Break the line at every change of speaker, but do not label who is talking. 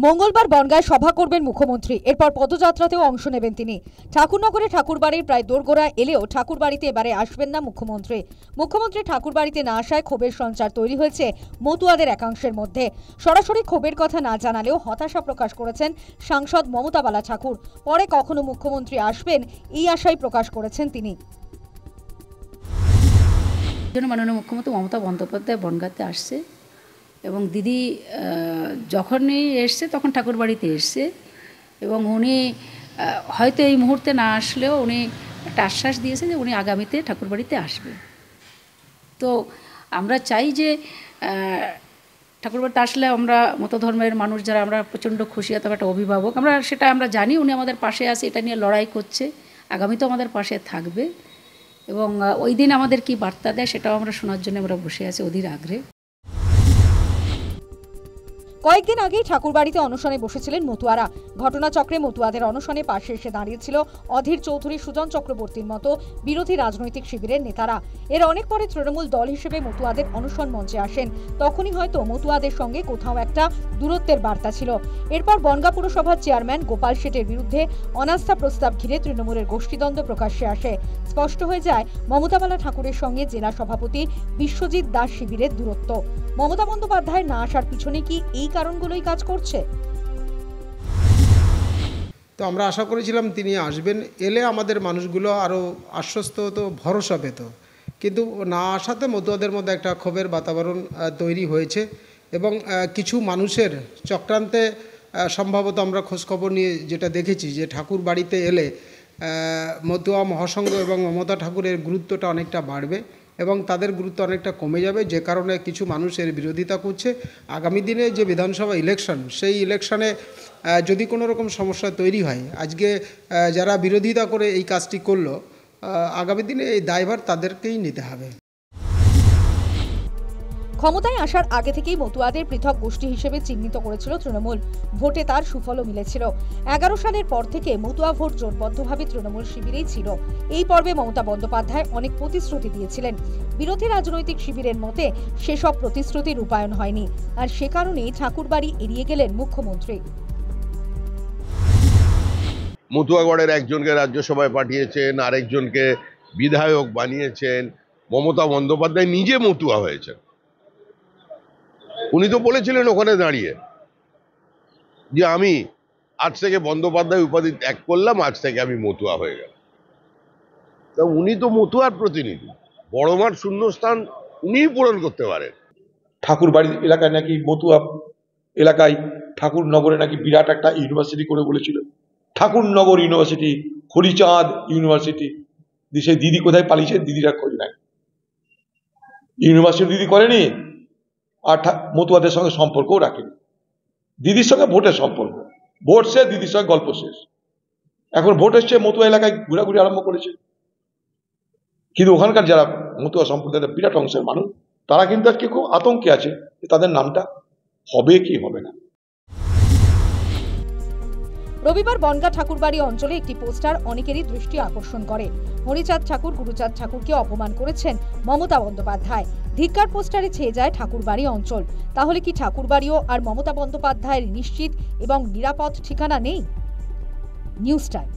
মঙ্গলবার বনগাঁয় সভা করবেন মুখ্যমন্ত্রী। এরপর পদযাত্রাতেও অংশ নেবেন তিনি। ঠাকুরনগরে ঠাকুরবাড়ির প্রায় দোরগোড়া এলেও ঠাকুরবাড়িতে এবারে আসবেন না মুখ্যমন্ত্রী। মুখ্যমন্ত্রী ঠাকুরবাড়িতে না আসায় ক্ষোভের সঞ্চার তৈরি হয়েছে মতুয়াদের একাংশের মধ্যে। সরাসরি ক্ষোভের কথা না জানালেও হতাশা প্রকাশ করেছেন সাংসদ মমতা বালা ঠাকুর। পরে কখনো মুখ্যমন্ত্রী আসবেন এই আশাই প্রকাশ করেছেন তিনি।
মাননীয় মুখ্যমন্ত্রী মমতা বন্দ্যোপাধ্যায় বনগাঁতে আসছে এবং দিদি যখনই এসছে তখন ঠাকুরবাড়িতে এসছে এবং উনি হয়তো এই মুহূর্তে না আসলেও উনি একটা আশ্বাস দিয়েছে যে উনি আগামীতে ঠাকুরবাড়িতে আসবে। তো আমরা চাই যে ঠাকুরবাড়িতে আসলে আমরা মতধর্মের মানুষ যারা আমরা প্রচণ্ড খুশি, অথবা একটা অভিভাবক সেটা আমরা জানি উনি আমাদের পাশে আছে, এটা নিয়ে লড়াই করছে, আগামীতেও আমাদের পাশে থাকবে এবং ওই দিন আমাদের কি বার্তা দেয় সেটাও আমরা শোনার জন্য আমরা বসে আছি অধীর আগ্রহে।
কয়েকদিন আগেই ঠাকুরবাড়িতে অনশনে বসেছিলেন মতুয়ারা। ঘটনাচক্রে মতুয়াদের অনশনে পাশে এসে দাঁড়িয়েছিল অধীর চৌধুরী, সুজন চক্রবর্তীর মতো বিরোধী রাজনৈতিক শিবিরের নেতারা। এর অনেক পরে তৃণমূল দল হিসেবে মতুয়াদের অনশন মঞ্চে আসেন। তখনই হয়তো মতুয়াদের সঙ্গে কোথাও একটা দূরত্বের বার্তা ছিল। এরপর বনগাঁ পুরসভার চেয়ারম্যান গোপাল শেঠের বিরুদ্ধে অনাস্থা প্রস্তাব ঘিরে তৃণমূলের গোষ্ঠীদ্বন্দ্ব প্রকাশ্যে আসে। স্পষ্ট হয়ে যায় মমতা বালা ঠাকুরের সঙ্গে জেলা সভাপতি বিশ্বজিৎ দাস শিবিরের দূরত্ব। মমতা বন্দ্যোপাধ্যায় না আসার পিছনে কি এই কারণগুলোই কাজ করছে?
তো আমরা আশা করেছিলাম তিনি আসবেন, এলে আমাদের মানুষগুলো আরও আশ্বস্ত হতো, ভরসা পেত। কিন্তু না আসাতে মতুয়াদের মধ্যে একটা ক্ষোভের বাতাবরণ তৈরি হয়েছে এবং কিছু মানুষের চক্রান্তে সম্ভবত আমরা খোঁজখবর নিয়ে যেটা দেখেছি যে ঠাকুর বাড়িতে এলে মতুয়া মহাসংঘ এবং মমতা ঠাকুরের গুরুত্বটা অনেকটা বাড়বে এবং তাদের গুরুত্ব অনেকটা কমে যাবে, যে কারণে কিছু মানুষ এর বিরোধিতা করছে। আগামী দিনে যে বিধানসভা ইলেকশন, সেই ইলেকশনে যদি কোনো রকম সমস্যা তৈরি হয়, আজকে যারা বিরোধিতা করে এই কাজটি করলো, আগামী দিনে এই দায়ভার তাদেরকেই নিতে হবে।
ক্ষমতায় আসার আগে থেকেই মতুয়াদের পৃথক গোষ্ঠী হিসেবে চিহ্নিত করেছিল তৃণমূল। ভোটে তার সুফলও মিলেছিল। 11 সালের পর থেকে মতুয়া ভোট জোটবদ্ধভাবে তৃণমূল শিবিরেই ছিল। এই পর্বে মমতা বন্দ্যোপাধ্যায় অনেক প্রতিশ্রুতি দিয়েছিলেন। বিরোধী রাজনৈতিক শিবিরের মতে সেসব প্রতিশ্রুতি রূপায়ণ হয়নি, আর সে কারণেই ঠাকুরবাড়ি এড়িয়ে গেলেন মুখ্যমন্ত্রী।
মতুয়াগড়ের একজনকে রাজ্যসভায় পাঠিয়েছেন, আরেকজনকে বিধায়ক বানিয়েছেন। মমতা বন্দ্যোপাধ্যায় নিজে মতুয়া হয়েছেন। উনি তো বলেছিলেন ওখানে দাঁড়িয়ে যে আমি আজ থেকে বন্দ্যোপাধ্যায় উপাধি ত্যাগ করলাম, আজ থেকে আমি মতুয়া হয়ে গেলাম। তা উনি তো মতুয়ার প্রতিনিধি, বড় মাঠ শূন্যস্থান উনিই পূরণ করতে পারেন।
ঠাকুর বাড়ির এলাকায় নাকি মতুয়া এলাকায় ঠাকুরনগরে নাকি বিরাট একটা ইউনিভার্সিটি করে বলেছিল, ঠাকুরনগর ইউনিভার্সিটি, হরিচাঁদ ইউনিভার্সিটি। সেই দিদি কোথায় পালিয়েছে, দিদিরা খোঁজ নাই। ইউনিভার্সিটি দিদি করেনি, আর মতুয়াদের সঙ্গে সম্পর্কও রাখেনি। দিদির সঙ্গে ভোটের সম্পর্ক, ভোট শেষ, দিদির সঙ্গে গল্প শেষ। এখন ভোট এসছে, মতুয়া এলাকায় ঘোরাঘুরি আরম্ভ করেছে। কিন্তু ওখানকার যারা মতুয়া সম্প্রদায়ের বিরাট অংশের মানুষ, তারা কিন্তু আজকে খুব আতঙ্কে আছে যে তাদের নামটা হবে কি হবে না।
রবিবার বনগাঁ ঠাকুরবাড়ি অঞ্চলে একটি পোস্টার অনেকেরই দৃষ্টি আকর্ষণ করে। হরিচাঁদ ঠাকুর, গুরুচাঁদ ঠাকুরকে অপমান করেছেন মমতা বন্দ্যোপাধ্যায়। ধিক্কার পোস্টারে ছেয়ে যায় ঠাকুরবাড়ি অঞ্চল। তাহলে কি ঠাকুরবাড়িও আর মমতা বন্দ্যোপাধ্যায়ের নিশ্চিত এবং নিরাপদ ঠিকানা নেই? News time.